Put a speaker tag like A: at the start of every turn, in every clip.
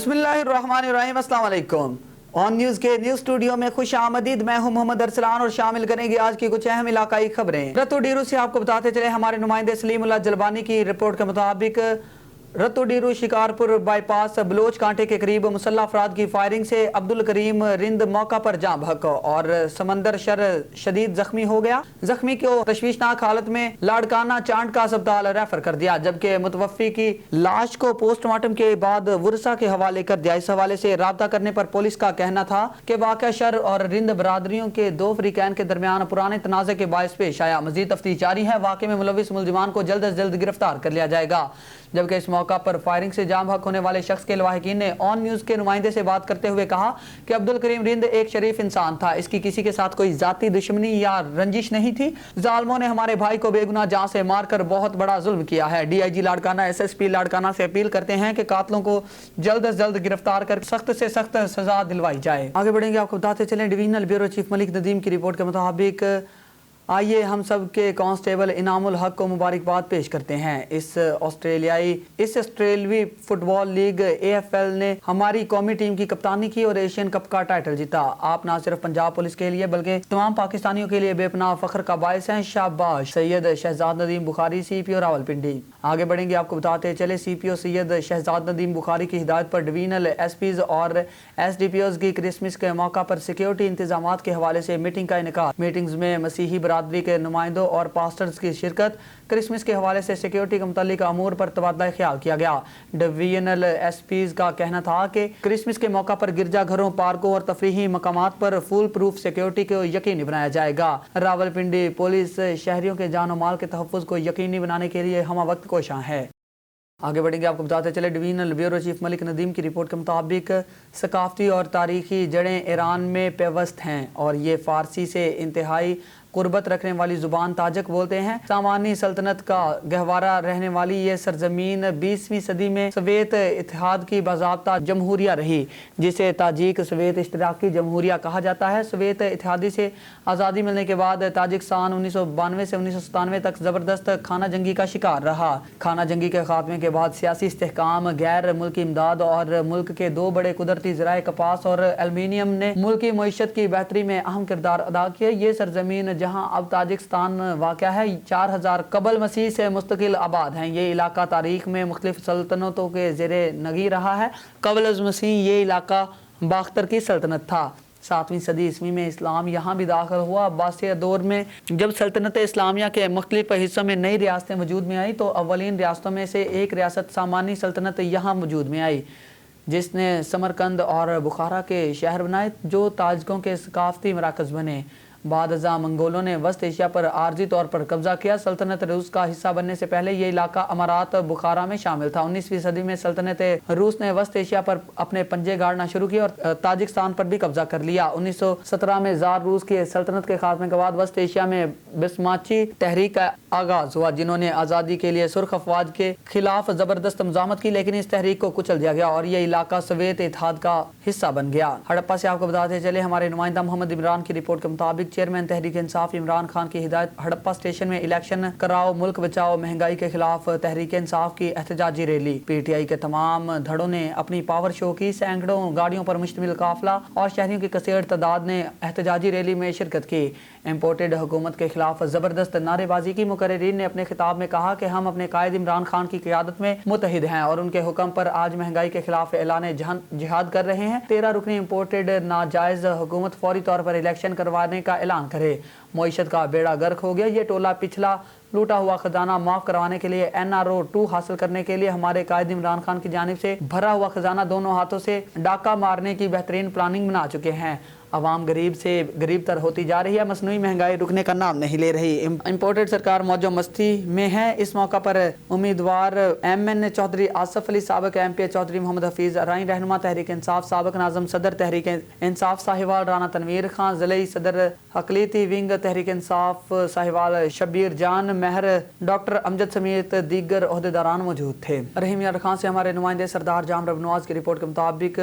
A: बिस्मिल्लाहिर्रहमानिर्रहीम, अस्सलाम वालेकुम। ऑन न्यूज के न्यूज स्टूडियो में खुश आमदीद। मैं हूं मोहम्मद अरसलान और शामिल करेंगे आज की कुछ अहम इलाकाई खबरें। रतुडीरू से आपको बताते चले, हमारे नुमाइंदे सलीमुल्लाह जलबानी की रिपोर्ट के मुताबिक रतुडीरू शिकारपुर बाईपास बलोच कांटे के करीब मुसल्लह अफराद की फायरिंग से अब्दुल करीम रिंद मौका पर जाँ बहक और समंदर शर शदीद जख्मी हो गया। जख्मी को तशवीशनाक हालत में लाड़काना चांट का अस्पताल रेफर कर दिया, जबकि मुतवफ़ी की लाश को पोस्टमार्टम के बाद वुरसा के हवाले कर दिया। इस हवाले से राब्ता करने पर पुलिस का कहना था कि वाक़या शर और रिंद बरादरियों के दो फरीकैन के दरमियान पुराने तनाज़े के बायस पेश आया। मज़ीद तफ्तीश जारी है। वाक़े में मुलविस मुलजिमान को जल्द अज जल्द गिरफ्तार कर लिया जाएगा। जबकि इस मौका पर फायरिंग से जाम हक होने वाले शख्स के लवाहिकीन ने ऑन न्यूज के नुमाइंदे से बात करते हुए कहा कि अब्दुल करीम रिंद एक शरीफ इंसान था, इसकी किसी के साथ कोई जाती दुश्मनी या रंजिश नहीं थी। जालिमों ने हमारे भाई को बेगुनाह जान से मारकर बहुत बड़ा जुल्म किया है। डीआईजी लाड़काना एसएसपी लाड़काना से अपील करते हैं कि कातलों को जल्द अज जल्द गिरफ्तार कर सख्त से सख्त सजा दिलवाई जाए। आगे बढ़ेंगे, आपको बताते चलें, divisional bureau chief Malik Nadeem की रिपोर्ट के मुताबिक आइए हम सब के कांस्टेबल इनामुल हक को मुबारकबाद पेश करते हैं। इस ऑस्ट्रेलियावी फुटबॉल लीग AFL ने हमारी कौमी टीम की कप्तानी की और एशियन कप का टाइटल जीता। आप न सिर्फ पंजाब पुलिस के लिए बल्कि तमाम पाकिस्तानियों के लिए बेपनाह फख्र का बायस हैं। शाबाश। सैयद शहजाद नदीम बुखारी, CPO रावलपिंडी। आगे बढ़ेंगे, आपको बताते चले, CPO सैयद शहजाद नदीम बुखारी की हिदायत पर डिवीजनल SPs और SDPOs की क्रिसमस के मौका पर सिक्योरिटी इंतजाम के हवाले से मीटिंग का इनेकाद। मीटिंग्स में मसीही बरादरी के नुमाइंदों और पास्टर्स की शिरकत। क्रिसमस के हवाले से सिक्योरिटी के मुतालिक अमूर पर तबादला ख्याल किया गया। डिवीजनल SPs का कहना था कि क्रिसमस के मौका पर गिरजाघरों, पार्कों और तफरीही मकामात पर फुल प्रूफ सिक्योरिटी को यकीनी बनाया जाएगा। रावलपिंडी पुलिस शहरियों के जान और माल के तहफ़्फ़ुज़ को यकीनी बनाने के लिए हम वक्त कोशां है। आगे बढ़ेंगे, आपको बताते चले, divisional bureau chief Malik Nadeem की रिपोर्ट के मुताबिक सकाफती और तारीखी जड़ें ईरान में पेवस्त हैं और ये फ़ारसी से इंतहाई कुर्बत रखने वाली ज़ुबान ताजिक बोलते हैं। सामानी सल्तनत का गहवारा रहने वाली ये सरजमीन 20वीं सदी में सोवियत इत्तेहाद की बाज़ाब्ता जमहूरिया रही, जिसे ताजिक सोवियत इश्तराकी जमहूरिया कहा जाता है। सोवियत इत्तेहादी से आज़ादी मिलने के बाद ताजिकिस्तान 1992 से 1997 तक ज़बरदस्त खाना जंगी का शिकार रहा। खाना जंगी के खात्मे के बाद सियासी इस्तेहकाम, गैर मुल्की इमदाद और मुल्क के दो बड़े कुदरती ज़राए कपास और एल्युमिनियम ने मुल्की मईशत की बेहतरी में अहम किरदार अदा किया। ये सरजमीन जहाँ अब ताजिकिस्तान वाक़या है, 4000 कबल मसीह से मुस्तकिल आबाद हैं। ये इलाका तारीख में मुख्तलिफ सल्तनतों के ज़ेरे नगी रहा है। कबल अज़ मसीह ये इलाका बाख्तर की सल्तनत था। 7वीं सदी ईस्वी में इस्लाम यहाँ भी दाखिल हुआ। अब्बासिया दौर में जब सल्तनत इस्लामिया के मुख्तलिफ हिस्सों में नई रियासतें वजूद में आई तो अव्वलीन रियासतों में से एक रियासत सामानी सल्तनत यहाँ वजूद में आई, जिसने समरकंद और बुखारा के शहर बनाए जो ताजकों के सकाफती मराकज़ बने। बाद अज़ा मंगोलों ने वस्त एशिया पर आर्जी तौर पर कब्जा किया। सल्तनत रूस का हिस्सा बनने से पहले ये इलाका अमारात बुखारा में शामिल था। 19वीं सदी में सल्तनत रूस ने वस्त एशिया पर अपने पंजे गाड़ना शुरू किए और ताजिकिस्तान पर भी कब्जा कर लिया। 1917 में ज़ार रूस की सल्तनत के खात्मे के बाद वस्त एशिया में बिस्माची तहरीक का आगाज़ हुआ, जिन्होंने आज़ादी के लिए सुर्ख अफवाज के खिलाफ ज़बरदस्त मुज़ाहमत की, लेकिन इस तहरीक को कुचल दिया गया और यह इलाका सोवियत इत्तेहाद का हिस्सा बन गया। हड़प्पा से आपको बताते चले, हमारे नुमाइंदा मोहम्मद इमरान की रिपोर्ट के मुताबिक चेयरमैन तहरीक इंसाफ इमरान खान की हिदायत, हड़प्पा स्टेशन में इलेक्शन कराओ, मुल्क बचाओ, महंगाई के खिलाफ तहरीक इंसाफ की एहतजाजी रैली। PTI के तमाम धड़ों ने अपनी पावर शो की। सैकड़ों गाड़ियों पर मुश्तमिल काफिला और शहरियों की कसीर तादाद ने एहतजाजी रैली में शिरकत की। इम्पोर्टेड हुकूमत के खिलाफ ज़बरदस्त नारेबाजी की। मुकर्रिरीन ने अपने खिताब में कहा कि हम अपने कायद इमरान खान की क़यादत में मुत्तहिद हैं और उनके हुक्म पर आज महंगाई के खिलाफ ऐलान जिहाद कर रहे हैं। 13 रुकनी इम्पोर्टेड नाजायज़ हुकूमत फौरी तौर पर इलेक्शन करवाने का ऐलान करे। मईशत का बेड़ा गर्क हो गया। ये टोला पिछला लूटा हुआ खजाना माफ करवाने के लिए NRO 2 हासिल करने के लिए हमारे कायद इमरान खान की जानिब से भरा हुआ खजाना दोनों हाथों से डाका मारने की बेहतरीन प्लानिंग बना चुके हैं। अवाम गरीब से गरीब तर होती जा रही है। मसनूई महंगाई रुकने का नाम नहीं ले रही। इम्पोर्टेड सरकार मौजो मस्ती में है। इस मौका पर उम्मीदवार MN चौधरी आसफ अली, साबिक MP चौधरी मोहम्मद हफीज राई, रहनुमा तहरीक इंसाफ, साबिक नाज़म सदर तहरीक इंसाफ साहिवाल राना तनवीर खान, ज़िले सदर अकलीती विंग तहरीक इंसाफ साहिवाल शब्बीर जान महर, डॉक्टर अमजद समेत दीगर ओहदेदारान मौजूद थे। रहीम यार खान से हमारे नुमाइंदे सरदार जाम रबनवाज की रिपोर्ट के मुताबिक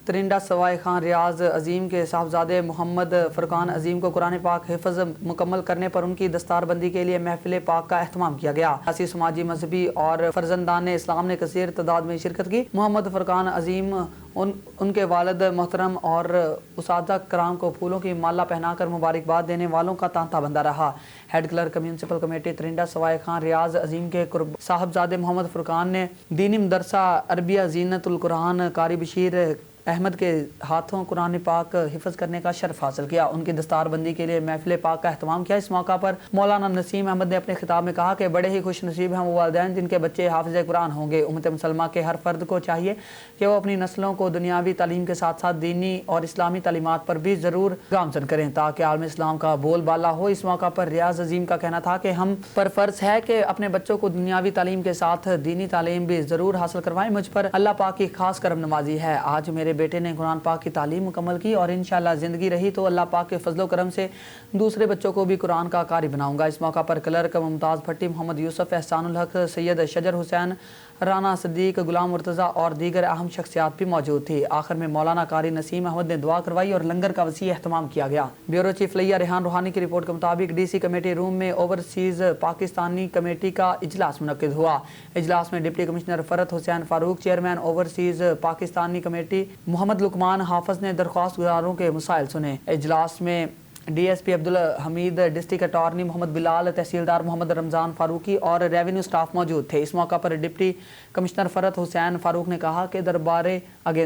A: तरिंडा सवाई खान रियाज अजीम के साहबजादे मोहम्मद फ़ुरकान अजीम को कुरान पाक हिफ्ज़ मुकम्मल करने पर उनकी दस्तारबंदी के लिए महफिल पाक का एहतमाम किया गया। सियासी, समाजी, मजहबी और फर्जंदान इस्लाम ने कसीर तादाद में शिरकत की। मोहम्मद फ़ुरकान अजीम उनके वालिद मोहतरम और उसादा कराम को फूलों की माला पहनाकर मुबारकबाद देने वालों का तांता बंदा रहा। हेड क्लर्क म्यूनसिपल कमेटी त्रिंडा सवाए खान रियाज अजीम के साहबजादे मोहम्मद फुरकान ने दीनी मदरसा अरबिया जीनतुल कुरान कारी बशीर अहमद के हाथों कुरान पाक हिफ्ज करने का शर्फ हासिल किया। उनकी दस्तारबंदी के लिए महफिल पाक का अहतमाम किया। इस मौका पर मौलाना नसीम अहमद ने अपने खिताब में कहा कि बड़े ही खुश नसीब हैं वो वालिदैन जिनके बच्चे हाफिज कुरान होंगे। उम्मत मुसलमा के हर फर्द को चाहिए कि वो अपनी नस्लों को दुनियावी तालीम के साथ साथ दीनी और इस्लामी तालीमात पर भी ज़रूर गामजन करें ताकि आलम इस्लाम का बोलबाला हो। इस मौका पर रियाज अजीम का कहना था कि हम पर फ़र्ज़ है कि अपने बच्चों को दुनियावी तालीम के साथ दीनी तालीम भी ज़रूर हासिल करवाएं। मुझ पर अल्लाह पाक की खास करम नवाजी है। आज मेरे बेटे ने कुरान पाक की तालीम मुकम्मल की और इंशाअल्लाह ज़िंदगी रही तो अल्लाह पाक के फजलो करम से दूसरे बच्चों को भी कुरान का कारी बनाऊंगा। इस मौका पर क्लर्क मुमताज़ भट्टी, मोहम्मद यूसुफ, एहसानुल हक, सैयद शजर हुसैन, राना सदीक, गुलाम मुर्तज़ा और दीगर अहम शख्सियात भी मौजूद थी। आखिर में मौलाना कारी नसीम अहमद ने दुआ करवाई और लंगर का वसी एहतमाम किया गया। ब्यूरो चीफ लिया रेहान रूहानी की रिपोर्ट के मुताबिक DC कमेटी रूम में ओवरसीज़ पाकिस्तानी कमेटी का इजलास मुनक्किद हुआ। इजलास में deputy commissioner Farhat Hussain Farooq, chairman overseas Pakistani committee Mohammad Luqman Hafiz ने दरख्वास्त गुजारों के मसाइल सुने। इजलास में DSP Abdul Hameed, district attorney Mohammad Bilal, tehsildar Mohammad Ramzan Farooqi और रेवेन्यू स्टाफ मौजूद थे। इस मौका पर डिप्टी कमिश्नर फरत हुसैन फारूक ने कहा कि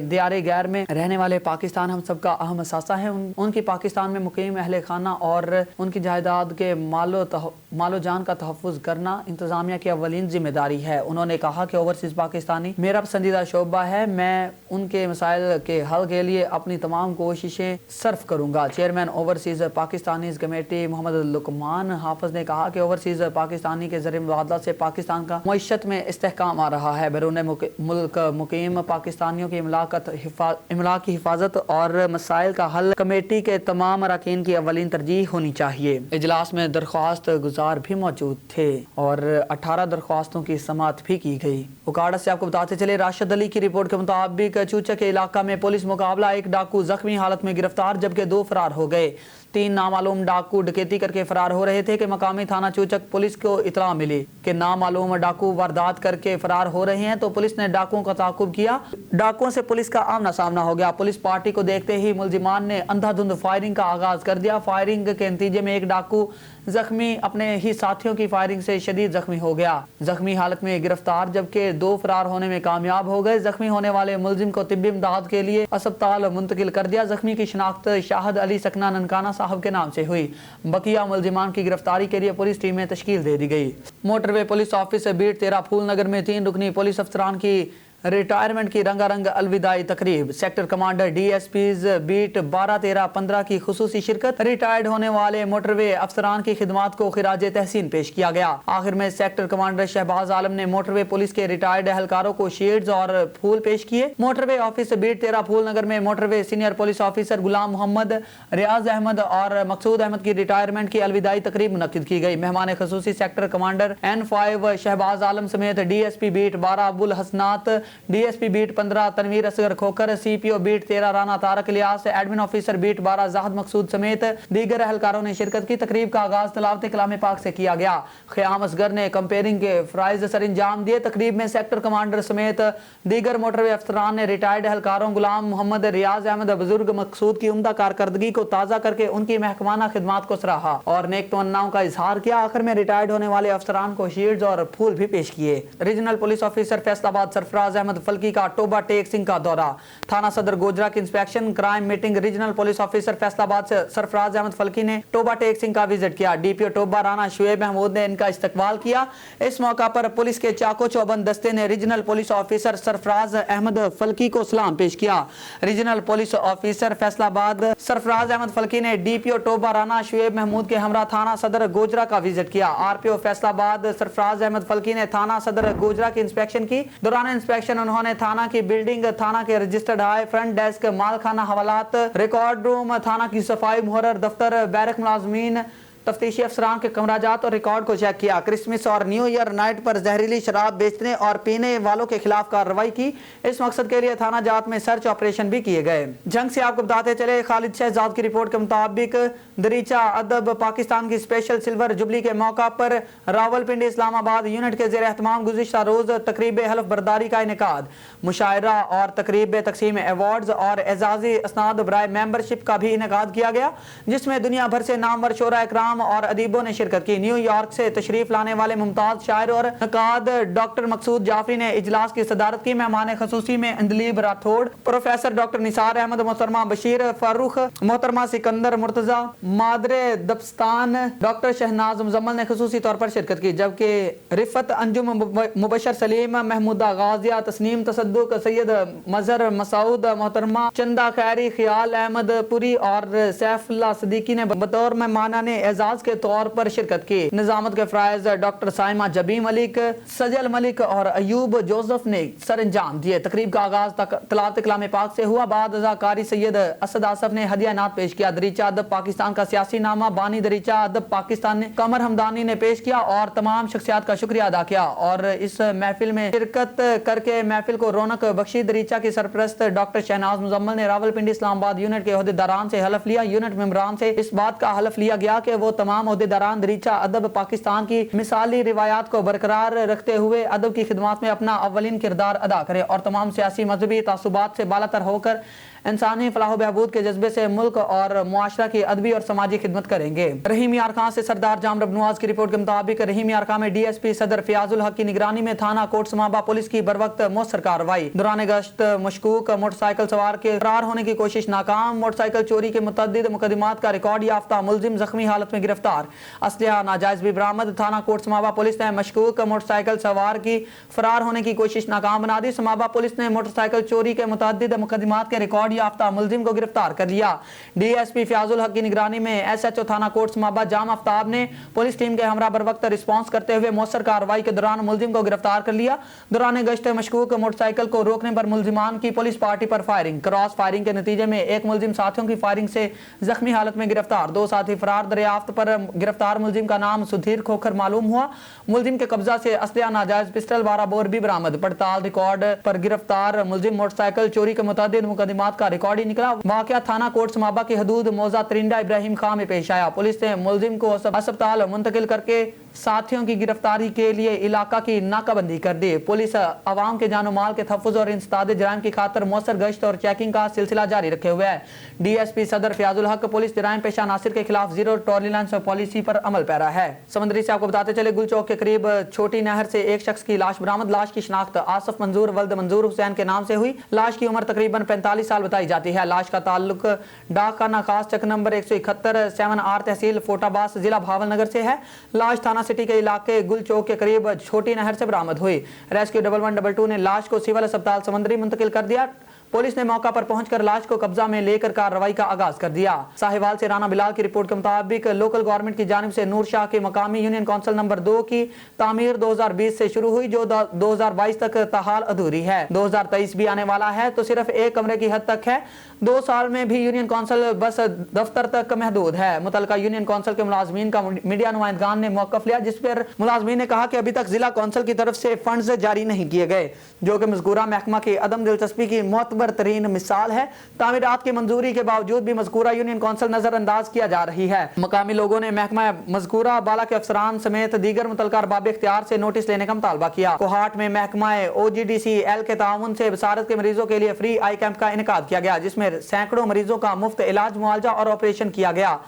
A: दियारे गैर में रहने वाले पाकिस्तान हम सबका अहम असासा है। उनकी पाकिस्तान में मुकीम अहले खाना और उनकी जायदाद के मालो जान का तहफ़्फ़ुज़ करना इंतज़ामिया की अव्वलीन जिम्मेदारी है। उन्होंने कहा कि ओवरसीज़ पाकिस्तानी मेरा पसंदीदा शोबा है। मैं उनके मसाइल के हल के लिए अपनी तमाम कोशिशें सर्फ करूँगा। Chairman overseas Pakistani committee Mohammad Luqman Hafiz ने कहा कि ओवरसीज़ पाकिस्तानी के ज़रिए मुबादला से पाकिस्तान का मईशत में इस्तेहकाम आ रहा है। बैरून मुल्क मुकीम पाकिस्तानियों की इमला की हिफाजत और मसाइल का हल कमेटी के तमाम अरकान की अवलीन तरजीह होनी चाहिए। इजलास में दरख्वास्त गुजार भी मौजूद थे और 18 दरख्वास्तों की समाअत भी की गई। उकाड़ा से आपको बताते चले, राशिद अली की रिपोर्ट के मुताबिक चूचा के इलाका में पुलिस मुकाबला, एक डाकू जख्मी हालत में गिरफ्तार जबकि 2 फरार हो गए। 3 नामालूम डाकू डकैती करके फरार हो रहे थे कि मकामी थाना चूचक पुलिस को इतला मिली कि नामालूम डाकू वारदात करके फरार हो रहे हैं तो पुलिस ने डाकुओं का ताकुब किया। डाकुओं से पुलिस का आमना सामना हो गया। पुलिस पार्टी को देखते ही मुलजिमान ने अंधाधुंध फायरिंग का आगाज कर दिया। फायरिंग के नतीजे में एक डाकू जख्मी अपने ही साथियों की फायरिंग से शदीद जख्मी हो गया। जख्मी हालत में गिरफ्तार जबकि 2 फरार होने में कामयाब हो गए। जख्मी होने वाले मुलजिम को तिब्बी इमदाद के लिए अस्पताल मुंतकिल कर दिया। जख्मी की शिनाख्त शाहद अली सकना ननकाना साहब के नाम से हुई। बकिया मुलजिमान की गिरफ्तारी के लिए पुलिस टीमें तश्कील दे दी गई। मोटरवे पुलिस ऑफिस बीट 13 फूल नगर में 3 रुकनी पुलिस अफसरान की रिटायरमेंट की रंगारंग अलविदाई तकरीब। सेक्टर कमांडर DSPs बीट 12, 13, 15 की खुसूसी शिरकत। रिटायर्ड होने वाले मोटरवे अफसरान की खिदमात को खिराज तहसीन पेश किया गया। आखिर में सेक्टर कमांडर शहबाज आलम ने मोटरवे पुलिस के रिटायर्ड एहलकारों को शील्ड्स और फूल पेश किए। मोटरवे ऑफिस बीट 13 फूल नगर में मोटरवे सीनियर पुलिस ऑफिसर गुलाम मोहम्मद, रियाज अहमद और मकसूद अहमद की रिटायरमेंट की अलविदाई तकरीब मुनक्किद की गई। मेहमान खुसूसी sector commander N5 Shahbaz Alam समेत DSP beat 12 Abdul Hasnat, DSP beat 15 Tanveer Asghar Khokhar, CPO beat 13 Rana Tariq Ilyas, admin officer beat 12 Zahid Maqsood समेत दीगर एहलकारों ने शिरकत की। तकरीब का आगाज तिलावत कलाम पाक से किया गया। ख़याम असगर ने कंपेयरिंग के फ़राइज़ सर अंजाम दिए। तकरीब में सेक्टर कमांडर समेत दीगर मोटरवे अफसरान ने रिटायर्ड एहलकारों गुलाम मोहम्मद, रियाज अहमद, बुजुर्ग मकसूद की उम्दा कारकर्दगी को ताज़ा करके उनकी महकमाना खिदमात को सराहा और नेक तमन्नाओं का इजहार किया। आखिर में रिटायर्ड होने वाले अफसरान को शील्ड्स और फूल भी पेश किए। Regional police officer Faisalabad Sarfraz Ahmad Falki का टोबा टेक सिंह का दौरा। थाना सदर गोजरा की inspection crime meeting. Regional police officer Faisalabad से सरफराज अहमद फल्की ने टोबा टेक सिंह का विजिट किया। DPO टोबा राना शुएब महमूद ने इनका इस्तकबाल किया। इस मौका पर पुलिस के चाको चौबंद दस्ते ने regional police officer Sarfraz Ahmad Falki को सलाम पेश किया। Regional police officer Faisalabad Sarfraz Ahmad Falki ने DPO टोबा राना शुएब महमूद के हमरा थाना सदर गोजरा का विजिट किया। RPO फैसलाबाद सरफराज अहमद फल्की ने थाना सदर गोजरा की इंस्पेक्शन की। दौरान इंस्पेक्शन उन्होंने थाना की बिल्डिंग, थाना के रजिस्टर्ड हाई, फ्रंट डेस्क, माल खाना, हवालात, रिकॉर्ड रूम, थाना की सफाई, मुहर्रर दफ्तर, बैरक मुलाजमीन, तफ्तीशी अफसरान के कमराजात और रिकॉर्ड को चेक किया। क्रिसमस और न्यू ईयर नाइट पर जहरीली शराब बेचने और पीने वालों के खिलाफ कार्रवाई की। इस मकसद के लिए थाना जात में सर्च ऑपरेशन भी किए गए। जंग से आपको बताते चले, खालिद शहजाद की रिपोर्ट के मुताबिक दरीचा अदब पाकिस्तान की स्पेशल सिल्वर जुबली के मौका पर रावलपिंडी इस्लामाबाद यूनिट के ज़ेर एहतमाम गुज़िश्ता रोज तकरीब हलफ बरदारी का इनेकाद, मुशायरा और तकरीब तकसीम अवार्ड्स और एजाजी असनाद बराए मेंबरशिप का भी इनेकाद किया गया, जिसमें दुनिया भर से नामवर शोरा इकराम और अदीबों ने शिरकत की। न्यूयॉर्क से तशरीफ लाने वाले मुमताज शायर और नकाद डॉक्टर मकसूद जाफरी ने इजलास की सदारत की। मेहमान खसूसी में अंदलीब राठौड़, प्रोफेसर डॉक्टर निसार अहमद, मोहतरमा बशीर फारूक, मोहतरमा सिकंदर मुर्तजा, मादरे दबस्तान डॉक्टर शहनाज मुजम्मल ने खसूसी तौर पर शिरकत की, जबकि रिफत अंजुम मुबशर सलीम, महमूदा गाजिया, तस्नीम तसद्दुक, सैयद मजहर मसूद, मोहतरमा चंदा खैरी, ख्याल अहमद पुरी और सैफुल्लाह सदीकी ने बतौर मेहमानाने एजाज के तौर पर शिरकत की। निजामत के फ्राइज डॉक्टर साइमा जबी मलिक, सजल मलिक और अयूब जोसेफ ने सर अंजाम दिए। तकरीब का आगाज तलावत कलाम पाक से हुआ। बाद कारी सैयद असद आसफ ने हदिया नात पेश किया। दरीचा अदब पाकिस्तान का सियासी नामा बानी दरीचा अदब पाकिस्तान ने कमर हमदानी ने पेश किया और तमाम शख्सियात का शुक्रिया अदा किया और इस महफिल में शिरकत करके महफिल को रौनक बख्शी। दरीचा की सरपरस्त डॉक्टर शहनाज मुजम्मल ने रावलपिंडी इस्लामाबाद यूनिट के ओहदेदारान से हलफ लिया। यूनिट मेंबरान से इस बात का हलफ लिया गया कि वो तमाम ओहदेदारान दरीचा अदब पाकिस्तान की मिसाली रिवायात को बरकरार रखते हुए अदब की खिदमत में अपना अव्वलीन किरदार अदा करें और तमाम सियासी मजहबी तासुबात से बालातर होकर इंसानी फलाह बहबूद के जज्बे से मुल्क और मुआशरा की अदबी और समाजी खिदमत करेंगे। रहीम यार खान से सरदार जाम रब नवाज की रिपोर्ट के मुताबिक रहीम यार खान में DSP सदर फयाजुल हक की निगरानी में थाना कोट समाबा पुलिस की बरवक्त मौसर कार्रवाई। दौरान गश्त मशकूक मोटरसाइकिल सवार के फरार होने की कोशिश नाकाम। मोटरसाइकिल चोरी के मुतअद्दिद मुकदमात का रिकॉर्ड याफ्ता मुलजिम जख्मी हालत में गिरफ्तार। असलहा नाजायज भी बरामद। थाना कोट समाबा पुलिस ने मशकूक मोटरसाइकिल सवार की फरार होने की कोशिश नाकाम बना दी। समाबा पुलिस ने मोटरसाइकिल चोरी के मुतअद्दिद मुकदमात के रिकॉर्ड याफ्ता मुलजिम को गिरफ्तार कर लिया। DSP फयाजुल हक की निगरानी में SHO थाना कोट समाबा जाम आफ्ताब ने पुलिस टीम के हमरा बर वक्त रिस्पॉन्स करते हुए मौसर कार्रवाई के दौरान मुलजिम को गिरफ्तार कर लिया। दौरान गश्त मशकूक मोटरसाइकिल को रोकने पर मुलजिमान की पुलिस पार्टी पर फायरिंग। क्रॉस फायरिंग के नतीजे में एक मुलजिम साथियों की फायरिंग से जख्मी हालत में गिरफ्तार। 2 साथी फरार। दरियाफ्त पर गिरफ्तार मुलजिम का नाम सुधीर खोखर मालूम हुआ। मुलजिम के कब्जा से असलहा नाजायज पिस्टल 12 बोर भी बरामद। पड़ताल रिकॉर्ड पर गिरफ्तार मुलजिम मोटरसाइकिल चोरी के मुतअद्दिद मुकदमात का रिकॉर्ड ही निकला। वाकया थाना कोट समाबा की हदूद मौजा तरिंडा इब्राहिम खान में पेश आया। पुलिस ने मुलजिम को अस्पताल मुंतकिल करके साथियों की गिरफ्तारी के लिए इलाका की नाकाबंदी कर दी। पुलिस अवाम के जानो माल के तहफ़्फ़ुज़ और इंसदाद जराइम की खातर मौसर गश्त और चेकिंग का सिलसिला जारी रखे हुए है। DSP सदर फयाजुल हक पुलिस जराइम पेशा नासिर के खिलाफ जीरो टॉलरेंस पॉलिसी पर अमल पैरा है। समंदरी से आपको बताते चले, गुलचौक के करीब छोटी नहर से एक शख्स की लाश बरामद। लाश की शिनाख्त आसफ मंजूर वल्द मंजूर हुसैन के नाम से हुई। लाश की उम्र तकरीबन 45 साल बताई जाती है। लाश का ताल्लुक डाकखाना खास चक नंबर 171 7R तहसील फोटाबास जिला भावलनगर से है। लाश थाना सिटी के इलाके गुल चौक के करीब छोटी नहर से बरामद हुई। रेस्क्यू 1112 ने लाश को सिविल अस्पताल समंदरी मुंतकिल कर दिया। पुलिस ने मौका पर पहुंचकर लाश को कब्जा में लेकर कार्रवाई का आगाज कर दिया। साहिवाल से राना बिलाल की रिपोर्ट के मुताबिक लोकल गवर्नमेंट की जानिब से नूर शाह के मकामी यूनियन काउंसिल नंबर 2 की तामीर 2020 से शुरू हुई, जो 2022 तक ताहाल अधूरी है। 2023 भी आने वाला है तो सिर्फ एक कमरे की हद तक है। 2 साल में भी यूनियन काउंसिल बस दफ्तर तक महदूद है। मुतलका यूनियन काउंसिल के मुलाजमीन का मीडिया नुमाइंदगान ने मौकफ लिया, जिस पर मुलाजमीन ने कहा कि अभी तक जिला काउंसिल की तरफ से फंड्स जारी नहीं किए गए, जो कि मज़कूरा महकमा की अदम दिलचस्पी की मोतबर तरीन मिसाल है। तामीरात की मंजूरी के बावजूद भी मज़कूरा यूनियन काउंसिल नजरअंदाज किया जा रही है। मकामी लोगों ने महकमा मज़कूरा बाला के अफसरान समेत दीगर मुतलका अरबाब इख्तियार से नोटिस लेने का मुतालबा किया। कोहाट में महकमा OGDCL के ताउन से बसारत के मरीजों के लिए फ्री आई कैंप का इनेकाद किया गया, जिसमें सैकड़ों मरीजों का मुफ्त इलाज, मुआवजा और ऑपरेशन किया गया।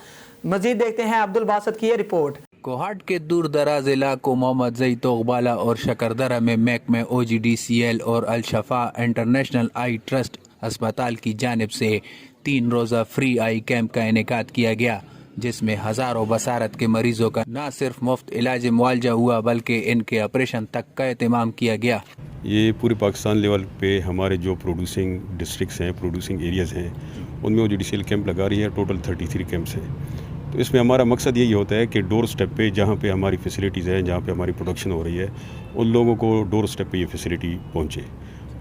A: मजीद देखते हैं अब्दुल बासत की रिपोर्ट।
B: कोहाट के दूर दराज इलाकों मोहम्मद जई तोगबाला और शकरदरा में महकमे OGDCL और अल-शफा इंटरनेशनल आई ट्रस्ट अस्पताल की जानिब से 3 रोज़ा फ्री आई कैंप का इनेकाद किया गया, जिसमें हज़ारों बसारत के मरीजों का न सिर्फ मुफ्त इलाज मुआवजा हुआ बल्कि इनके ऑपरेशन तक का एहतमाम किया गया।
C: ये पूरे पाकिस्तान लेवल पे हमारे जो प्रोड्यूसिंग डिस्ट्रिक्ट्स हैं, प्रोड्यूसिंग एरियाज़ हैं, उनमें OGDCL कैंप लगा रही है। टोटल 33 कैंप्स हैं। तो इसमें हमारा मकसद यही होता है कि डोर स्टेप पे जहाँ पे हमारी फैसिलिटीज़ हैं, जहाँ पे हमारी प्रोडक्शन हो रही है, उन लोगों को डोर स्टेप पे ये फैसिलिटी पहुँचे।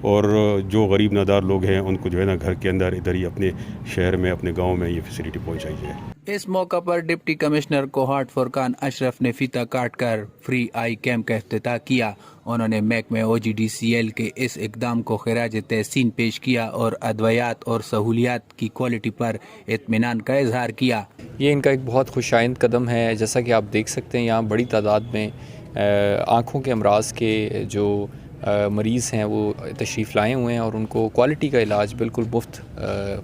C: اور جو غریب نادار لوگ ہیں ان کو جو ہے نا گھر کے اندر ادھر ہی اپنے شہر میں اپنے گاؤں میں یہ فیسلٹی پہنچائی جائے۔
B: اس موقع پر ڈپٹی کمشنر کوہاٹ فرقان اشرف نے فیتہ کاٹ کر فری آئی کیمپ کا افتتاح کیا۔ انہوں نے محکمہ OGDCL کے اس اقدام کو خراج تحسین پیش کیا اور ادویات اور سہولیات کی کوالٹی پر اطمینان کا اظہار کیا۔
D: یہ ان کا ایک بہت خوش آئند قدم ہے، جیسا کہ آپ دیکھ سکتے ہیں یہاں بڑی تعداد میں آنکھوں کے امراض کے جو مریض ہیں وہ تشریف لائے ہوئے ہیں اور ان کو کوالٹی کا علاج بالکل مفت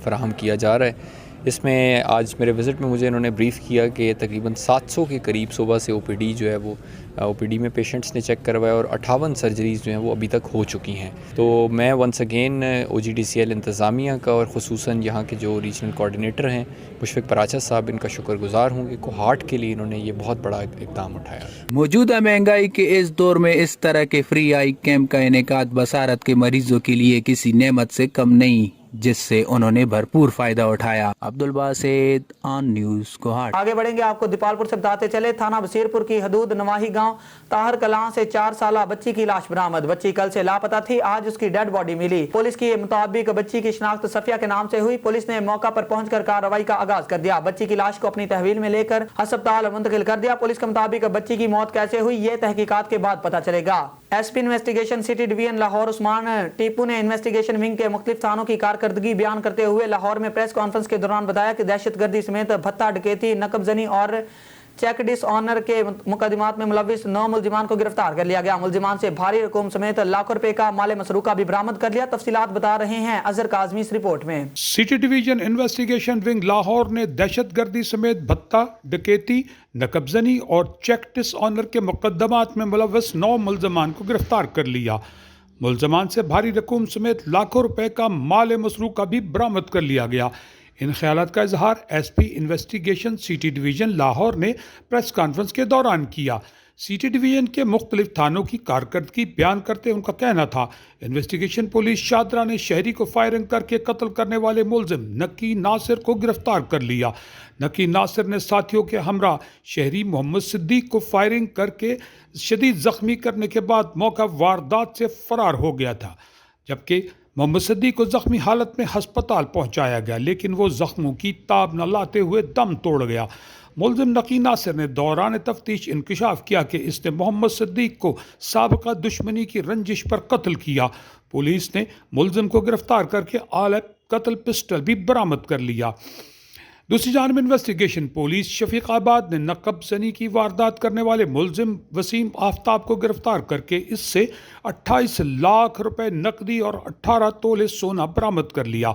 D: فراہم کیا جا رہا ہے۔ اس میں آج میرے وزٹ میں مجھے انہوں نے بریف کیا کہ تقریباً 700 کے قریب صبح سے OPD جو ہے وہ OPD میں پیشنٹس نے چیک کروایا اور 58 سرجریز جو ہیں وہ ابھی تک ہو چکی ہیں۔ تو میں ونس اگین OGDCL انتظامیہ کا اور خصوصاً یہاں کے جو ریجنل کوارڈینیٹر ہیں مشفق پراچا صاحب، ان کا شکر گزار ہوں کہ کوہاٹ کے لیے انہوں نے یہ بہت بڑا اقدام اٹھایا۔
B: موجودہ مہنگائی کے اس دور میں اس طرح کے فری آئی کیمپ کا انعقاد بصارت کے مریضوں کے لیے کسی نعمت سے کم نہیں، جس سے انہوں نے بھرپور فائدہ اٹھایا۔ عبدالباسط، آن نیوز، کوہاٹ۔
A: آگے بڑھیں گے، آپ کو دیپالپور سے بتاتے چلے، تھانہ بصیرپور کی حدود نواحی گاؤں طاہر کلاں سے 4 سالہ بچی کی لاش برآمد۔ بچی کل سے لاپتہ تھی، آج اس کی ڈیڈ باڈی ملی۔ پولیس کے مطابق بچی کی شناخت صفیہ کے نام سے ہوئی۔ پولیس نے موقع پر پہنچ کر کارروائی کا آغاز کر دیا۔ بچی کی لاش کو اپنی تحویل میں لے کر ہسپتال منتقل کر دیا۔ پولیس کے مطابق بچی کی موت کیسے ہوئی یہ تحقیقات کے بعد پتہ چلے گا۔ SP investigation city division Lahore Usman Tipu نے انویسٹیگیشن ونگ کے مختلف تھانوں کی کارکردگی بیان کرتے ہوئے لاہور میں پریس کانفرنس کے دوران بتایا کہ دہشت گردی سمیت بھتہ، ڈکیتی، نقب زنی اور چیک ڈس آنر کے مقدمات میں ملوث 9 ملزمان کو گرفتار کر لیا گیا۔ ملزمان سے بھاری رقوم سمیت لاکھوں روپے کا مال مسروقہ بھی برآمد کر لیا۔ تفصیلات بتا رہے ہیں اظہر کاظمی اس رپورٹ میں۔
E: City division investigation wing Lahore نے دہشت گردی سمیت بھتہ، ڈکیتی، نقب زنی اور چیک ڈس آنر کے مقدمات میں ملوث 9 ملزمان کو گرفتار کر لیا۔ ملزمان سے بھاری رقوم سمیت لاکھوں روپے کا مال مسروقہ بھی برآمد کر لیا گیا۔ ان خیالات کا اظہار SP investigation city division Lahore نے پریس کانفرنس کے دوران کیا۔ سٹی ڈویژن کے مختلف تھانوں کی کارکردگی بیان کرتے ان کا کہنا تھا، انویسٹیگیشن پولیس شاہدرہ نے شہری کو فائرنگ کر کے قتل کرنے والے ملزم نکی ناصر کو گرفتار کر لیا۔ نکی ناصر نے ساتھیوں کے ہمراہ شہری محمد صدیق کو فائرنگ کر کے شدید زخمی کرنے کے بعد موقع واردات سے فرار ہو گیا تھا، جبکہ محمد صدیق کو زخمی حالت میں ہسپتال پہنچایا گیا، لیکن وہ زخموں کی تاب نہ لاتے ہوئے دم توڑ گیا۔ ملزم نکی ناصر نے دوران تفتیش انکشاف کیا کہ اس نے محمد صدیق کو سابقہ دشمنی کی رنجش پر قتل کیا۔ پولیس نے ملزم کو گرفتار کر کے آلہ قتل پسٹل بھی برآمد کر لیا۔ دوسری جانب انویسٹیگیشن پولیس شفیق آباد نے نقب زنی کی واردات کرنے والے ملزم وسیم آفتاب کو گرفتار کر کے اس سے 28 لاکھ روپے نقدی اور 18 تولے سونا برآمد کر لیا۔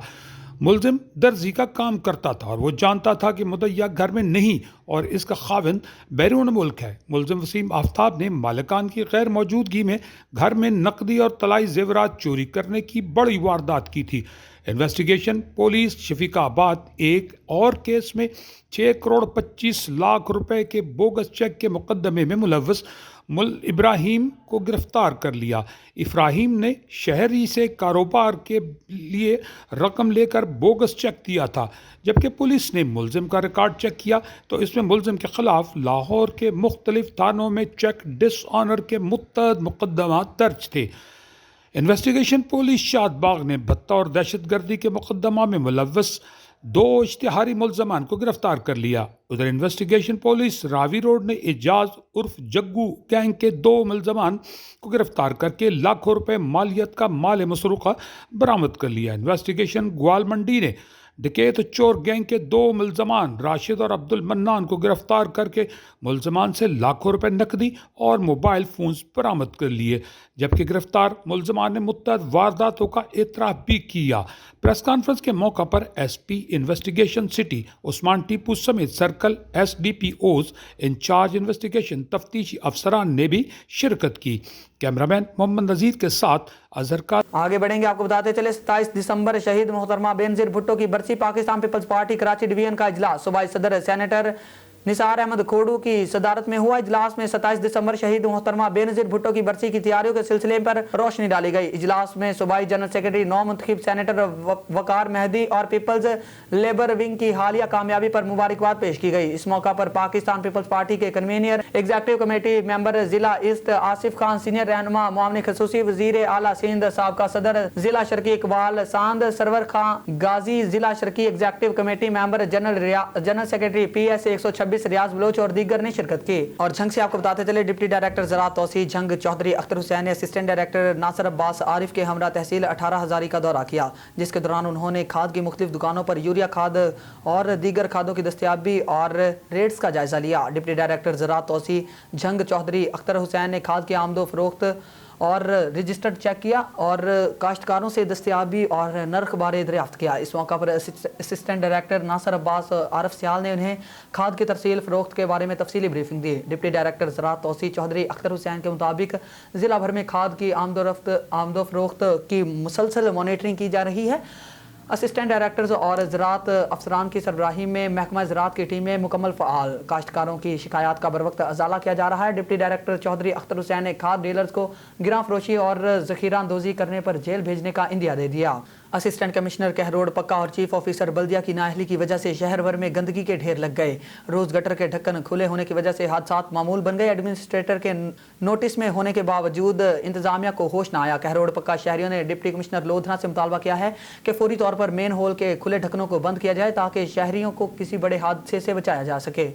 E: ملزم درزی کا کام کرتا تھا اور وہ جانتا تھا کہ مدعیہ گھر میں نہیں اور اس کا خاوند بیرون ملک ہے۔ ملزم وسیم آفتاب نے مالکان کی غیر موجودگی میں گھر میں نقدی اور طلائی زیورات چوری کرنے کی بڑی واردات کی تھی۔ انویسٹیگیشن پولیس شفیق آباد ایک اور کیس میں 6 کروڑ 25 لاکھ روپے کے بوگس چیک کے مقدمے میں ملوث ابراہیم کو گرفتار کر لیا۔ ابراہیم نے شہری سے کاروبار کے لیے رقم لے کر بوگس چیک دیا تھا، جبکہ پولیس نے ملزم کا ریکارڈ چیک کیا تو اس میں ملزم کے خلاف لاہور کے مختلف تھانوں میں چیک ڈس آنر کے متعدد مقدمات درج تھے۔ انویسٹیگیشن پولیس شاد باغ نے بھتہ اور دہشت گردی کے مقدمہ میں ملوث 2 اشتہاری ملزمان کو گرفتار کر لیا۔ ادھر انویسٹیگیشن پولیس راوی روڈ نے اعجاز عرف جگو گینگ کے 2 ملزمان کو گرفتار کر کے لاکھوں روپے مالیت کا مال مسروقہ برآمد کر لیا۔ انویسٹیگیشن گوال منڈی نے ڈکیت چور گینگ کے 2 ملزمان راشد اور عبد المنان کو گرفتار کر کے ملزمان سے لاکھوں روپے نقدی اور موبائل فونز برآمد کر لیے، جبکہ گرفتار ملزمان نے متعدد وارداتوں کا اعتراف بھی کیا۔ پریس کانفرنس کے موقع پر SP انویسٹیگیشن سٹی عثمان ٹیپو سمیت سرکل SDPOز انچارج انویسٹیگیشن تفتیشی افسران نے بھی شرکت کی۔ کیمرامین محمد نذیر کے ساتھ اظہر کا۔
A: آگے بڑھیں گے، آپ کو بتاتے چلے 27 دسمبر شہید محترمہ بینظیر بھٹو کی برسی۔ پاکستان پیپلز پارٹی کراچی ڈویژن کا اجلاس۔ صوبائی صدر سینیٹر निसार अहमद खोड़ू की सदारत में हुआ इजलास में 27 दिसंबर शहीद मोहतरमा बेनज़ीर भुट्टो की बरसी की तैयारियों के सिलसिले पर रोशनी डाली गई। इजलास में सूबाई जनरल सेक्रेटरी नौ मुंतखब सेनेटर वकार मेहदी और पीपल्स लेबर विंग की हालिया कामयाबी पर मुबारकबाद पेश की गई। इस मौका पर पाकिस्तान पीपल्स पार्टी के कन्वीनर एग्जीक्यूटिव कमेटी मेंबर जिला ईस्ट आसिफ खान, सीनियर रहनुमा मुआविन खसूसी वजीर आला सिंध साबका सदर जिला शर्की इकबाल सांद, सरवर खान गाजी जिला Sharki executive committee member, general secretary PS 126 रियाज बलोच और दीगर ने शिरकत की। और झंग से आपको बताते चले डिप्टी डायरेक्टर ज़राअत तौसी झंग चौधरी अख्तर हुसैन ने असिस्टेंट डायरेक्टर नासिर अब्बास आरिफ के हमरा तहसील 18 हज़ारी का दौरा किया, जिसके दौरान उन्होंने खाद की मुख्तलिफ दुकानों पर यूरिया खाद और दीगर खादों की दस्तयाबी और रेट्स का जायजा लिया। डिप्टी डायरेक्टर ज़राअत तौसी झंग चौधरी अख्तर हुसैन ने खाद की आमदो फरोख्त और रजिस्टर्ड चेक किया और काश्तकारों से दस्तयाबी और नर्ख बारे दरियाफ्त किया। इस मौका पर असिस्टेंट डायरेक्टर नासिर अब्बास आरिफ सियाल ने उन्हें खाद की तरसील फ़रोख्त के बारे में तफसीली ब्रीफिंग दी। डिप्टी डायरेक्टर ज़राअत तौसी चौधरी अख्तर हुसैन के मुताबिक ज़िला भर में खाद की आमदो फरोख्त की मुसलसल मॉनिटरिंग की जा रही है। असिस्टेंट डायरेक्टर्स और ज़राअत अफसरान की सरबराही में महकमा ज़राअत की टीमें मुकम्मल फ़आल, काश्तकारों की शिकायत का बरवक्त अजाला किया जा रहा है। डिप्टी डायरेक्टर चौधरी अख्तर हुसैन ने खाद डीलर्स को गिरां फरोशी और ज़ख़ीरा अंदोज़ी करने पर जेल भेजने का इंदिया दे दिया। असिस्टेंट कमिश्नर कहरोड पक्का और चीफ ऑफिसर बल्दिया की नाअहली की वजह से शहर भर में गंदगी के ढेर लग गए। रोज़ गटर के ढक्कन खुले होने की वजह से हादसात मामूल बन गए। एडमिनिस्ट्रेटर के नोटिस में होने के बावजूद इंतजामिया को होश न आया। कहरोड पक्का शहरियों ने डिप्टी कमिश्नर लोधना से मुतालबा किया है कि फौरी तौर पर मेन होल के खुले ढक्कनों को बंद किया जाए ताकि शहरियों को किसी बड़े हादसे से बचाया जा सके।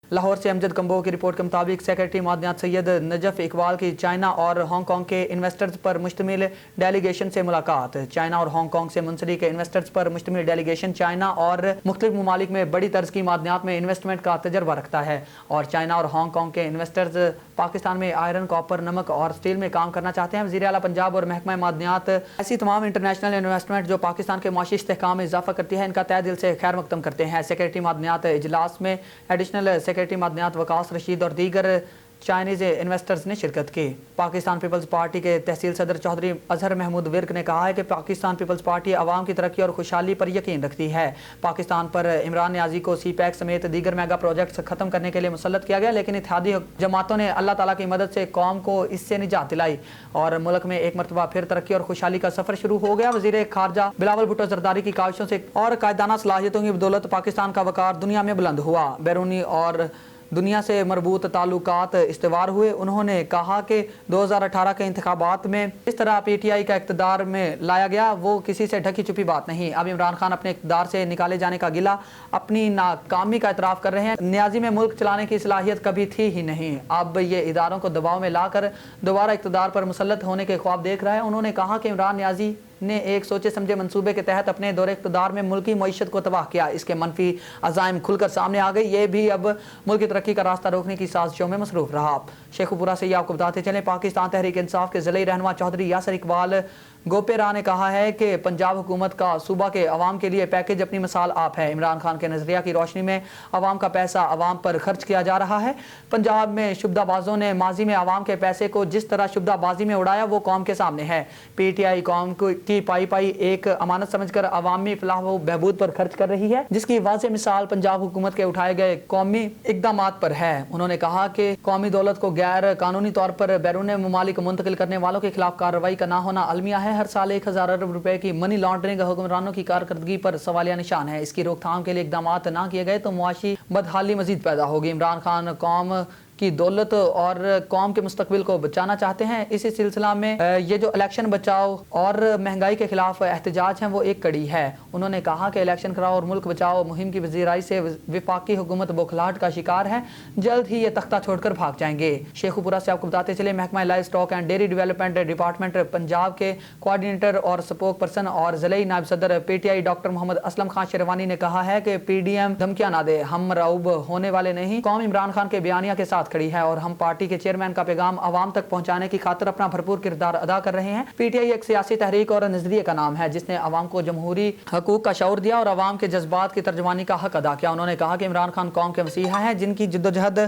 A: लाहौर से अमजद कंबो की रिपोर्ट के मुताबिक सेक्रेटरी मादनियात सैयद नजफ इकबाल की चाइना और हांगकांग के इन्वेस्टर्स पर मुश्तमिल डेलीगेशन से मुलाकात। चाइना और हांगकांग से मुंसलिक इन्वेस्टर्स पर मुश्तमिल डेलीगेशन चाइना और मुख्तलिफ ममालिक में बड़ी तर्ज की मादनियात में इन्वेस्टमेंट का तजर्बा रखता है और चाइना और हांगकांग के इन्वेस्टर्स पाकिस्तान में आयरन, कॉपर, नमक और स्टील में काम करना चाहते हैं। वज़ीर आला पंजाब और महकमा मादनियात ऐसी तमाम इंटरनेशनल इन्वेस्टमेंट जो पाकिस्तान के माशी इस्तेहकाम में इजाफा करती है, इनका तहे दिल से खैर मकदम करते हैं। सेक्रेटरी मादनियात इजलास में एडिशनल सेक्रेटरी मादनियात वकास रशीद और दीगर चाइनीज़ इन्वेस्टर्स ने शिरकत की। पाकिस्तान पीपल्स पार्टी के तहसील सदर चौधरी अजहर महमूद विर्क ने कहा है कि पाकिस्तान पीपल्स पार्टी आवाम की तरक्की और खुशहाली पर यकीन रखती है। पाकिस्तान पर इमरान न्याजी को CPEC समेत दीगर मेगा प्रोजेक्ट्स ख़त्म करने के लिए मुसल्लत किया गया, लेकिन इत्तेहादी जमातों ने अल्लाह ताला की मदद से कौम को इससे निजात दिलाई और मुल्क में एक मरतबा फिर तरक्की और खुशहाली का सफ़र शुरू हो गया। वज़ीर खारजा बिलावल भुट्टो जरदारी की काविशों से और कायदाना सलाहियतों की बदौलत पाकिस्तान का वक़ार दुनिया में बुलंद हुआ। बैरूनी और दुनिया से मरबूत ताल्लुकात इस्तेवार हुए। उन्होंने कहा कि 2018 के इंतखाबात में इस तरह PTI का इक़्तिदार में लाया गया वो किसी से ढकी छुपी बात नहीं। अब इमरान खान अपने इक़्तिदार से निकाले जाने का गिला अपनी नाकामी का इतराफ़ कर रहे हैं। न्याजी में मुल्क चलाने की सलाहियत कभी थी ही नहीं, अब ये इदारों को दबाव में लाकर दोबारा इक़्तिदार पर मुसल्लत होने के ख्वाब देख रहा है। उन्होंने कहा कि इमरान न्याजी ने एक सोचे समझे मंसूबे के तहत अपने दौरे इक़्तिदार में मुल्की मईशत को तबाह किया। इसके मनफी अज़ाइम खुलकर सामने आ गई। ये भी अब मुल्क की तरक्की का रास्ता रोकने की साजिशों में मसरूफ़ रहा। शेखुपुरा से ये आपको बताते चलें, पाकिस्तान तहरीक इंसाफ के ज़िले रहनुमा चौधरी यासर इकबाल गोपेरा ने कहा है कि पंजाब हुकूमत का सूबा के अवाम के लिए पैकेज अपनी मिसाल आप है। इमरान खान के नज़रिया की रोशनी में अवाम का पैसा अवाम पर खर्च किया जा रहा है। पंजाब में शुबदाबाजों ने माजी में अवाम के पैसे को जिस तरह शुबदाबाजी में उड़ाया वो कौम के सामने है। PTI कौम की पाई एक अमानत समझकर अवामी फलाह व बहबूद पर खर्च कर रही है, जिसकी वाज़ेह मिसाल पंजाब हुकूमत के उठाए गए कौमी इक़दामात पर है। उन्होंने कहा कि कौमी दौलत को गैर कानूनी तौर पर बैरून ममालिक मुंतकिल करने वालों के खिलाफ कार्रवाई का ना होना अलमिया है। हर साल 1000 अरब रुपए की मनी लॉन्ड्रिंग हुक्मरानों की कारकर्दगी पर सवालिया निशान है। इसकी रोकथाम के लिए इक़दामात ना किए गए तो मुआशी बदहाली मजीद पैदा होगी। इमरान खान कौम की दौलत और कौम के मुस्तकबिल को बचाना चाहते हैं। इसी सिलसिला में ये जो इलेक्शन बचाओ और महंगाई के खिलाफ एहतजाज हैं वो एक कड़ी है। उन्होंने कहा कि इलेक्शन कराओ और मुल्क बचाओ मुहिम की वज़ीराई से विफाकी हुकूमत बौखलाहट का शिकार है, जल्द ही ये तख्ता छोड़कर भाग जाएंगे। शेखुपुरा से आपको बताते चले, महकमा live stock and dairy development department Punjab के कोऑर्डिनेटर और स्पोक पर्सन और ज़िले नायब सदर PTI डॉक्टर मोहम्मद असलम खान शेरवानी ने कहा है कि PDM धमकियां ना दे, हम मरऊब होने वाले नहीं। कौम इमरान खान के बयानिया के साथ खड़ी है और हम पार्टी के चेयरमैन का पैगाम अवाम तक पहुंचाने की खातिर अपना भरपूर किरदार अदा कर रहे हैं। PTI एक सियासी तहरीक और नजरिए का नाम है जिसने अवाम को जमहूरी हकूक का शऊर दिया और अवाम के जज्बात की तर्जमानी का हक अदा किया। उन्होंने कहा कि इमरान खान कौम के मसीहा हैं जिनकी जिद्दोजहद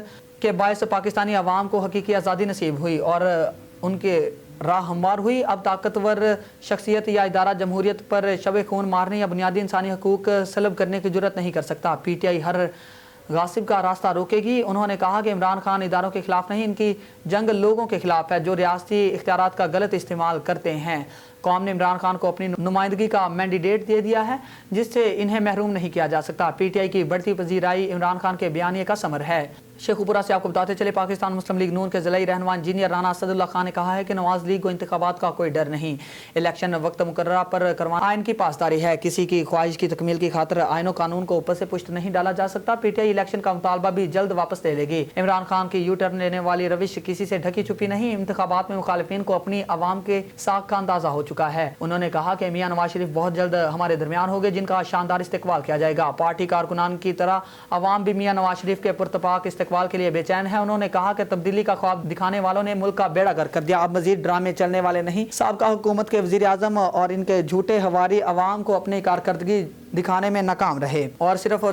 A: के बायस पाकिस्तानी अवाम को हकीकी आज़ादी नसीब हुई और उनके راہ ہموار ہوئی. اب طاقتور شخصیت یا ادارہ جمہوریت پر شب خون مارنے یا بنیادی انسانی حقوق سلب کرنے کی جرات نہیں کر سکتا. پی ٹی آئی ہر غاصب کا راستہ روکے گی. انہوں نے کہا کہ عمران خان اداروں کے خلاف نہیں، ان کی جنگ لوگوں کے خلاف ہے جو ریاستی اختیارات کا غلط استعمال کرتے ہیں. قوم نے عمران خان کو اپنی نمائندگی کا مینڈیٹ دے دیا ہے جس سے انہیں محروم نہیں کیا جا سکتا. پی ٹی آئی کی بڑھتی پذیرائی عمران خان کے بیانیے کا ثمر ہے. شیخوپورہ سے آپ کو بتاتے چلے پاکستان مسلم لیگ نون کے ضلعی رہنما انجینئر رانا اسد اللہ خان نے کہا ہے کہ نواز لیگ کو انتخابات کا کوئی ڈر نہیں. الیکشن وقت مقررہ پر کروانا آئین کی پاسداری ہے. کسی کی خواہش کی تکمیل کی خاطر آئین و قانون کو اوپر سے پشت نہیں ڈالا جا سکتا. پی ٹی آئی الیکشن کا مطالبہ بھی جلد واپس لے لے گی. عمران خان کی یو ٹرن لینے والی روش کسی سے ڈھکی چھپی نہیں. انتخابات میں مخالفین کو اپنی عوام کے ساکھ کا اندازہ ہو چکا ہے. انہوں نے کہا کہ میاں نواز شریف بہت جلد ہمارے درمیان ہوگے جن کا شاندار استقبال کیا جائے گا. پارٹی کارکنان کی طرح عوام بھی میاں نواز شریف کے پرتپاک استقبال کے لیے بے چین ہے. انہوں نے کہا کہ تبدیلی کا خواب دکھانے والوں نے ملک کا بیڑا گرک کر دیا. اب مزید ڈرامے چلنے والے نہیں. سابقہ حکومت کے وزیر اعظم اور ان کے جھوٹے ہواری عوام کو اپنی کارکردگی دکھانے میں ناکام رہے اور صرف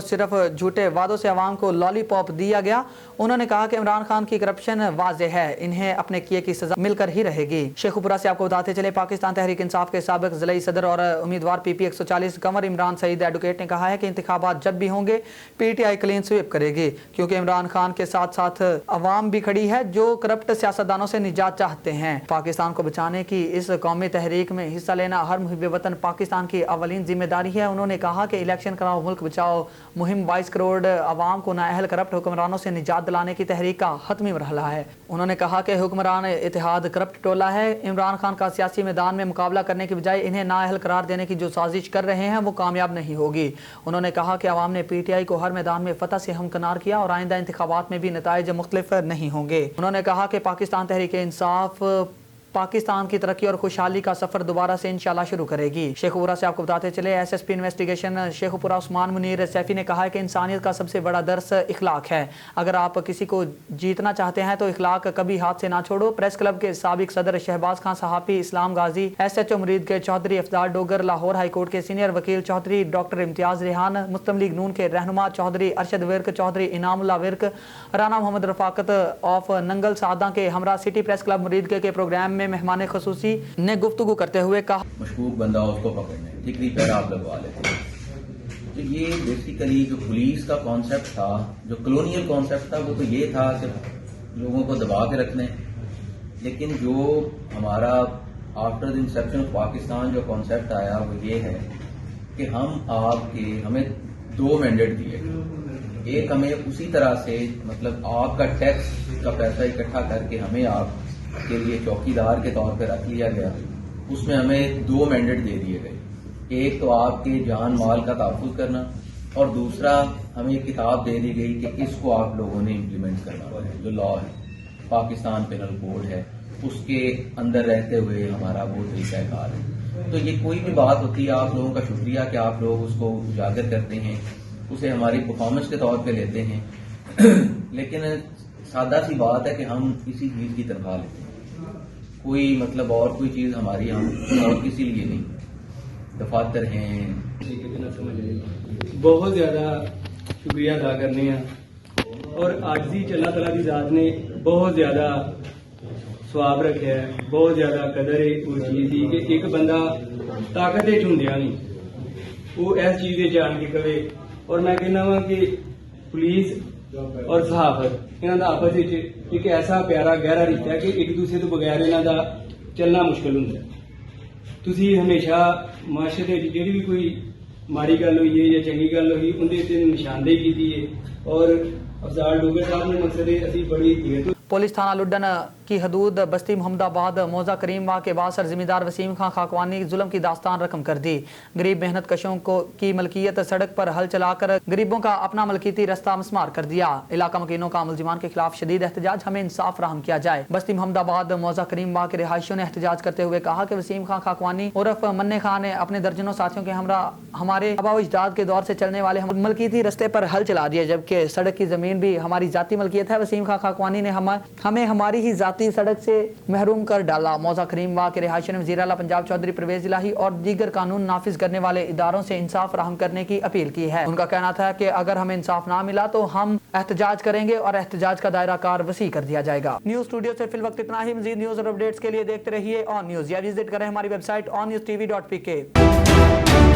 A: جھوٹے وعدوں سے عوام کو لالی پاپ دیا گیا. انہوں نے کہا کہ عمران خان کی کرپشن واضح ہے، انہیں اپنے کیے کی سزا مل کر ہی رہے گی. شیخوپورہ سے آپ کو بتاتے چلے پاکستان تحریک انصاف کے سابق ضلعی صدر اور امیدوار P P 140 Qamar Imran Saeed advocate نے کہا ہے کہ انتخابات جب بھی ہوں گے P T I clean sweep کرے گی کیونکہ عمران خان کے ساتھ ساتھ عوام بھی کھڑی ہے جو کرپٹ سیاستدانوں سے نجات چاہتے ہیں. پاکستان کو بچانے کی اس قومی تحریک میں حصہ لینا ہر محب وطن پاکستان کی اولین ذمہ داری ہے. انہوں نے کہا کہ الیکشن کراؤ ملک بچاؤ مہم 22 کروڑ عوام کو نااہل کرپٹ حکمرانوں سے نجات دلانے کی تحریک کا حتمی مرحلہ ہے. انہوں نے کہا کہ حکمران اتحاد کرپٹ ٹولہ ہے. عمران خان کا سیاسی میدان میں مقابلہ کرنے کی بجائے انہیں نااہل قرار دینے کی جو سازش کر رہے ہیں وہ کامیاب نہیں ہوگی. انہوں نے کہا کہ عوام نے پی ٹی آئی کو ہر میدان میں فتح سے ہمکنار کیا اور آئندہ انتخابات میں بھی نتائج مختلف نہیں ہوں گے. انہوں نے کہا کہ پاکستان تحریک انصاف پاکستان کی ترقی اور خوشحالی کا سفر دوبارہ سے انشاءاللہ شروع کرے گی. شیخوپورہ سے آپ کو بتاتے چلے S S P investigation Sheikhupura Usman Munir Saifi نے کہا ہے کہ انسانیت کا سب سے بڑا درس اخلاق ہے. اگر آپ کسی کو جیتنا چاہتے ہیں تو اخلاق کبھی ہاتھ سے نہ چھوڑو. پریس کلب کے سابق صدر شہباز خان صحافی اسلام غازی ایس ایچ او مرید کے چودھری افضال ڈوگر لاہور ہائی کورٹ کے سینئر وکیل چودھری ڈاکٹر امتیاز ریحان مسلم لیگ نون کے رہنما چودھری ارشد ورک چودھری انعام اللہ ورک رانا محمد رفاقت آف ننگل سعدہ کے ہمراہ سٹی پریس کلب مرید کے پروگرام میں مہمان خصوصی نے گفتگو کرتے ہوئے کہا
F: مشکوک بندہ اس کو پکڑنے ٹھیکری پیرا آپ لگوا لیتے ہیں. تو یہ بیسیکلی جو پولیس کا کانسیپٹ تھا، جو کلونیل کانسیپٹ تھا، وہ تو یہ تھا کہ لوگوں کو دبا کے رکھنے. لیکن جو ہمارا after the inception of Pakistan جو کانسیپٹ آیا وہ یہ ہے کہ ہمیں 2 مینڈیٹ دیے. ایک ہمیں اسی طرح سے مطلب آپ کا ٹیکس کا پیسہ اکٹھا کر کے ہمیں آپ کے لیے چوکیدار کے طور پہ رکھ لیا گیا. اس میں ہمیں 2 مینڈیٹ دے دیے گئے. ایک تو آپ کے جان مال کا تحفظ کرنا اور دوسرا ہمیں ایک کتاب دے دی گئی کہ اس کو آپ لوگوں نے امپلیمنٹ کرنا ہے. جو لا ہے پاکستان پینل کوڈ ہے اس کے اندر رہتے ہوئے ہمارا وہ طریقہ کار ہے. تو یہ کوئی بھی بات ہوتی ہے آپ لوگوں کا شکریہ کہ آپ لوگ اس کو اجاگر کرتے ہیں، اسے ہماری پرفارمنس کے طور پہ لیتے ہیں. لیکن سادہ سی بات ہے کہ ہم اسی چیز کی تنخواہ لیتے ہیں. کوئی مطلب اور کوئی چیز ہماری ہم اور کسی لیے نہیں. دفاتر ہیں.
G: بہت زیادہ شکریہ ادا کرنے ہیں اور عاجزی اللہ تعالیٰ کی ذات نے بہت زیادہ سواب رکھا ہے. بہت زیادہ قدر ہے اس چیز کی کہ ایک بندہ طاقت ہندیا نہیں وہ اس چیز جان کے کرے. اور میں کہنا وا کہ پولیس اور صحافت انہوں کا آپس ایک ایسا پیارا گہرا رشتہ ہے کہ ایک دوسرے تو بغیر انہوں کا چلنا مشکل ہوں. تھی ہمیشہ معاشرے جی بھی کوئی ماڑی گل ہوئی ہے یا چنگی گل ہوئی اندر نشاندہی کی ہے. اور افضال ڈوگر صاحب نے مقصد اسی بڑی دیت
A: پولیس تھانہ لڈن کی حدود بستی محمد آباد موزہ کریم واہ کے بعد سرزمین دار وسیم خان خاکوانی ظلم کی داستان رقم کر دی. غریب محنت کشوں کی ملکیت سڑک پر ہل چلا کر غریبوں کا اپنا ملکیتی رستہ مسمار کر دیا. علاقہ مکینوں کا ملزمان کے خلاف شدید احتجاج، ہمیں انصاف فراہم کیا جائے. بستی محمد آباد موزہ کریم واہ کے رہائشیوں نے احتجاج کرتے ہوئے کہا کہ وسیم خان خاکوانی عرف منع خان نے اپنے درجنوں ساتھیوں کے ہمراہ ہمارے آبا و اجداد کے دور سے چلنے والے ملکیتی رستے پر ہل چلا دیا، جبکہ سڑک کی زمین بھی ہماری ذاتی ملکیت ہے. وسیم خان خاکوانی نے ہمیں हमें हमारी ही जाती सड़क से महरूम कर डाला। मौजा करीम वाह के रिहायशी ने वज़ीर आला पंजाब चौधरी परवेज इलाही और दीगर कानून नाफिज करने वाले इदारों से इंसाफ फराहम करने की अपील की है। उनका कहना था कि अगर हमें इंसाफ ना मिला तो हम एहतजाज करेंगे और एहतजाज का दायरा कार वसी कर दिया जाएगा। न्यूज़ स्टूडियो से फिल वक्त इतना ही। मज़ीद न्यूज़ और अपडेट्स के लिए देखते रहिए ऑन न्यूज़ या विजिट करें हमारी वेबसाइट onNewsTV.pk।